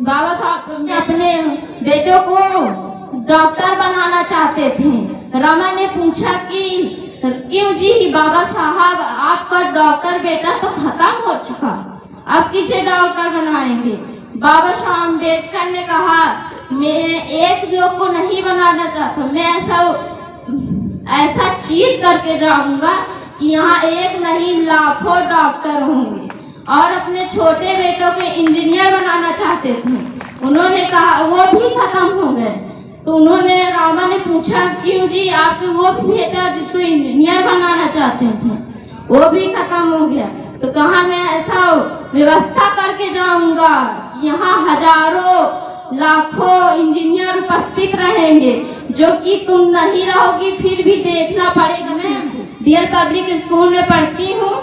बाबा साहब अपने बेटों को डॉक्टर बनाना चाहते थे। रमा ने पूछा कि क्यों जी बाबा साहब, आपका डॉक्टर बेटा तो खत्म हो चुका, अब किसे डॉक्टर बनाएंगे? बाबा साहब अम्बेडकर ने कहा, मैं एक लोग को नहीं बनाना चाहता, मैं ऐसा चीज करके जाऊंगा कि यहाँ एक नहीं लाखों डॉक्टर होंगे। और अपने छोटे बेटों के इंजीनियर बनाना चाहते थे। उन्होंने कहा, वो भी खत्म हो गए। तो उन्होंने, रामा ने पूछा, क्यों जी आपके वो बेटा जिसको इंजीनियर बनाना चाहते थे वो भी खत्म हो गया? तो कहा, मैं ऐसा व्यवस्था करके जाऊंगा, यहाँ हजारों लाखों इंजीनियर उपस्थित रहेंगे, जो कि तुम नहीं रहोगी फिर भी देखना पड़ेगा। मैं डीएल पब्लिक स्कूल में पढ़ती हूँ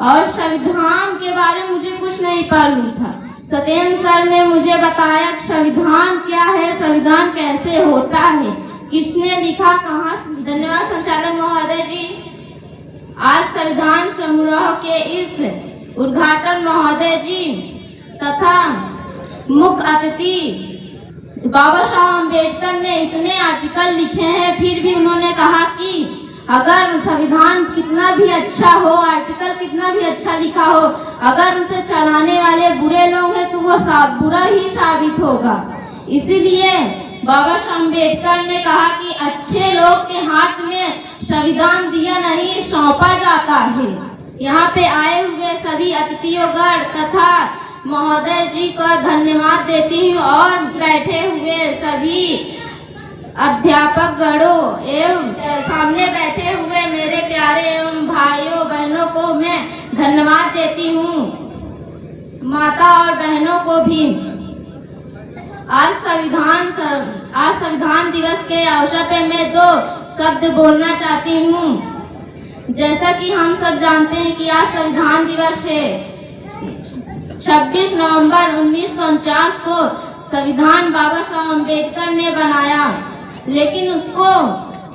और संविधान के बारे में मुझे कुछ नहीं मालूम था। सत्येंद्र सर ने मुझे बताया कि संविधान क्या है, संविधान कैसे होता है, किसने लिखा, कहाँ। धन्यवाद संचालक महोदय जी। आज संविधान समारोह के इस उद्घाटन महोदय जी तथा मुख्य अतिथि बाबा साहब अम्बेडकर ने इतने आर्टिकल लिखे हैं, फिर भी उन्होंने कहा कि अगर संविधान कितना भी अच्छा हो, आर्टिकल कितना भी अच्छा लिखा हो, अगर उसे चलाने वाले बुरे लोग हैं तो वो बुरा ही साबित होगा। इसीलिए बाबा साहब अम्बेडकर ने कहा कि अच्छे लोग के हाथ में संविधान दिया नहीं सौंपा जाता है। यहाँ पे आए हुए सभी अतिथियोगण तथा महोदय जी को धन्यवाद देती हूँ और बैठे हुए सभी अध्यापक गणों एवं सामने बैठे हुए मेरे प्यारे एवं भाइयों बहनों को मैं धन्यवाद देती हूँ, माता और बहनों को भी। आज संविधान दिवस के अवसर पर मैं 2 शब्द बोलना चाहती हूँ। जैसा कि हम सब जानते हैं कि आज संविधान दिवस है। 26 नवंबर 1949 को संविधान बाबा साहब अम्बेडकर ने बनाया, लेकिन उसको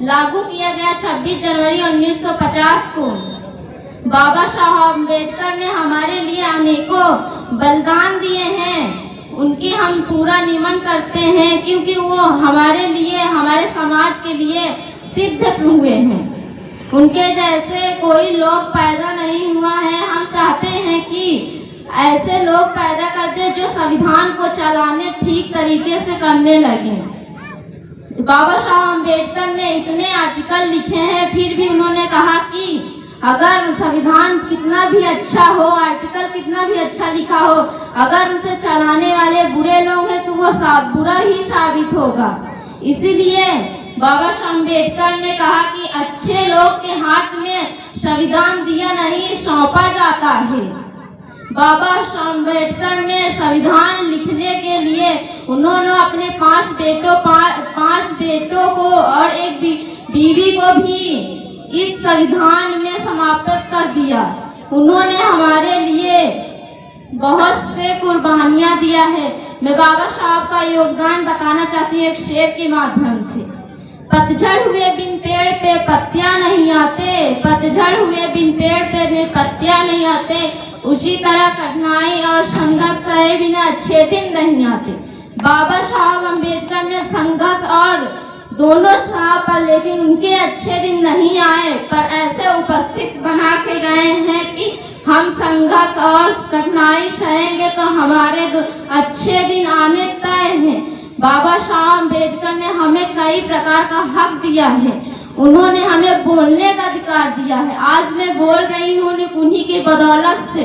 लागू किया गया 26 जनवरी 1950 को। बाबा साहब अम्बेडकर ने हमारे लिए अनेकों बलिदान दिए हैं, उनके हम पूरा नमन करते हैं, क्योंकि वो हमारे लिए, हमारे समाज के लिए सिद्ध हुए हैं। उनके जैसे कोई लोग पैदा नहीं हुआ है। हम चाहते हैं कि ऐसे लोग पैदा कर दें जो संविधान को चलाने ठीक तरीके से करने लगे। बाबा साहब अम्बेडकर ने इतने आर्टिकल लिखे हैं, फिर भी उन्होंने कहा कि अगर संविधान कितना भी अच्छा हो, आर्टिकल कितना भी अच्छा लिखा हो, अगर उसे चलाने वाले बुरे लोग हैं तो वो बुरा ही साबित होगा। इसीलिए बाबा साहब अम्बेडकर ने कहा कि अच्छे लोग के हाथ में संविधान दिया नहीं सौंपा जाता है। बाबा साहब अम्बेडकर ने संविधान लिखने के लिए उन्होंने अपने 5 बेटों को और एक बीवी को भी इस संविधान में समाप्त कर दिया। उन्होंने हमारे लिए बहुत से कुर्बानियां दिया है। मैं बाबा साहब का योगदान बताना चाहती हूँ एक शेर के माध्यम से। पतझड़ हुए बिन पेड़ पे पत्तियां नहीं आते, पतझड़ हुए बिन पेड़ पे पत्तियां नहीं आते, उसी तरह कठिनाई और संघर्ष सहे बिना अच्छे दिन नहीं आते। बाबा साहब अम्बेडकर ने संघर्ष और दोनों चाह पर, लेकिन उनके अच्छे दिन नहीं आए, पर ऐसे उपस्थित बना के गए हैं कि हम संघर्ष और कठिनाई सहेंगे तो हमारे अच्छे दिन आने तय हैं। बाबा साहब अम्बेडकर ने हमें कई प्रकार का हक दिया है। उन्होंने हमें बोलने का अधिकार दिया है। आज मैं बोल रही हूँ उन्हीं की बदौलत से।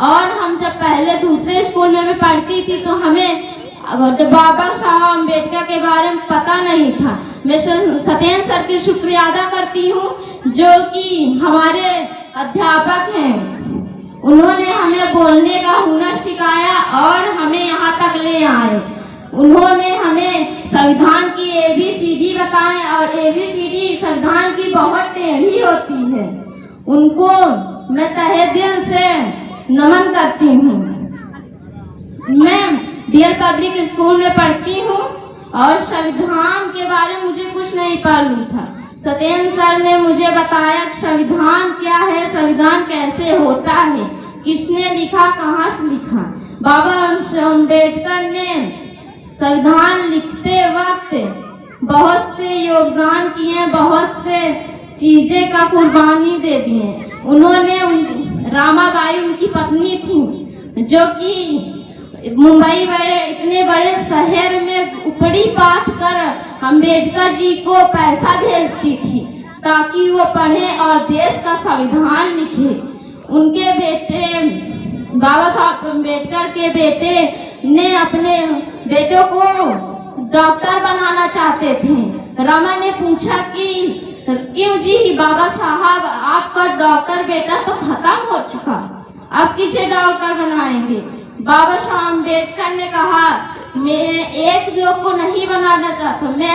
और हम जब पहले दूसरे स्कूल में पढ़ती थी तो हमें बाबा साहब अम्बेडकर के बारे में पता नहीं था। मैं सत्येंद्र सर की शुक्रिया अदा करती हूँ, जो कि हमारे अध्यापक हैं। उन्होंने हमें बोलने का हुनर सिखाया और हमें यहाँ तक ले आए। उन्होंने हमें संविधान की ABCD बताएं और ABCD संविधान की बहुत टेढ़ी होती है। उनको मैं तहे दिल से नमन करती हूँ। मैं डीएल पब्लिक स्कूल में पढ़ती हूँ और संविधान के बारे में मुझे कुछ नहीं मालूम था। सत्येंद्र सर ने मुझे बताया कि संविधान क्या है, संविधान कैसे होता है, किसने लिखा, कहाँ से लिखा। बाबा अम्बेडकर ने संविधान लिखते वक्त बहुत से योगदान किए, बहुत से चीजें का कुर्बानी दे दिए। उन्होंने रामाबाई उनकी पत्नी थी, जो कि मुंबई इतने बड़े शहर में उपड़ी पाठ कर अम्बेडकर जी को पैसा भेजती थी ताकि वो पढ़े और देश का संविधान लिखे। उनके बेटे बाबा साहब अम्बेडकर के बेटे ने अपने बेटों को डॉक्टर बनाना चाहते थे। रमा ने पूछा कि क्यों जी बाबा साहब, आपका डॉक्टर बेटा तो खत्म हो चुका, अब किसे डॉक्टर बनाएंगे? बाबा साहब अम्बेडकर ने कहा, मैं एक लोग को नहीं बनाना चाहता, मैं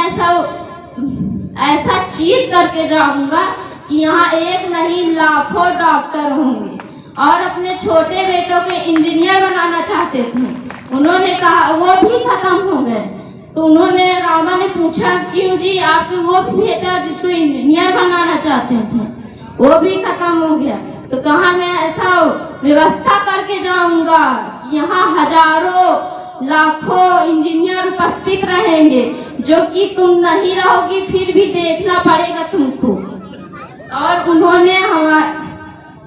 ऐसा चीज करके जाऊंगा कि यहाँ एक नहीं लाखों डॉक्टर होंगे। और अपने छोटे बेटों के इंजीनियर बनाना चाहते थे। उन्होंने कहा, वो भी खत्म हो गए। तो उन्होंने रामा ने पूछा, क्यों जी आपके वो बेटा जिसको इंजीनियर बनाना चाहते थे वो भी खत्म हो गया? तो कहा, मैं ऐसा व्यवस्था करके जाऊंगा, यहाँ हजारों लाखों इंजीनियर उपस्थित रहेंगे, जो कि तुम नहीं रहोगी फिर भी देखना पड़ेगा तुमको। और उन्होंने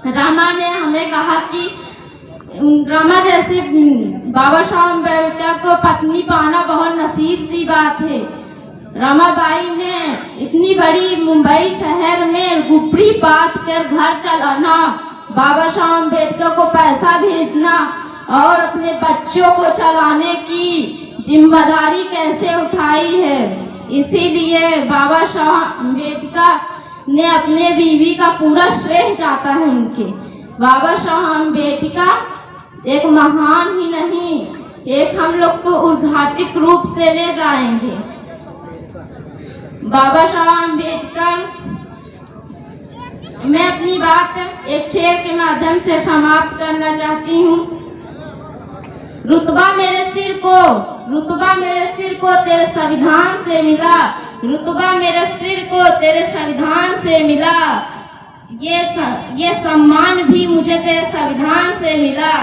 रामा ने हमें कहा कि रामा जैसे बाबा साहब अम्बेडकर को पत्नी पाना बहुत नसीब सी बात है। रमाबाई ने इतनी बड़ी मुंबई शहर में गुपड़ी पाट कर घर चलाना, बाबा साहब अम्बेडकर को पैसा भेजना और अपने बच्चों को चलाने की जिम्मेदारी कैसे उठाई है। इसीलिए बाबा साहब अम्बेडकर ने अपने बीवी का पूरा श्रेय जाता है उनके। बाबा साहब अम्बेडकर एक महान ही नहीं, एक हम लोग को उद्घाटित रूप से ले जाएंगे। बाबा साहब अम्बेडकर, मैं अपनी बात एक शेर के माध्यम से समाप्त करना चाहती हूँ। रुतबा मेरे सिर को तेरे संविधान से मिला, रुतबा मेरे सिर को तेरे संविधान से मिला, ये सम्मान भी मुझे तेरे संविधान से मिला,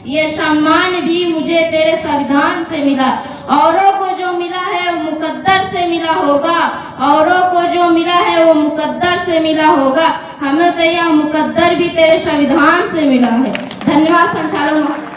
ये सम्मान भी मुझे तेरे संविधान से मिला। औरों को जो मिला है वो मुकद्दर से मिला होगा, औरों को जो मिला है वो मुकद्दर से मिला होगा, हमें तो यह मुकद्दर भी तेरे संविधान से मिला है। धन्यवाद संचालक।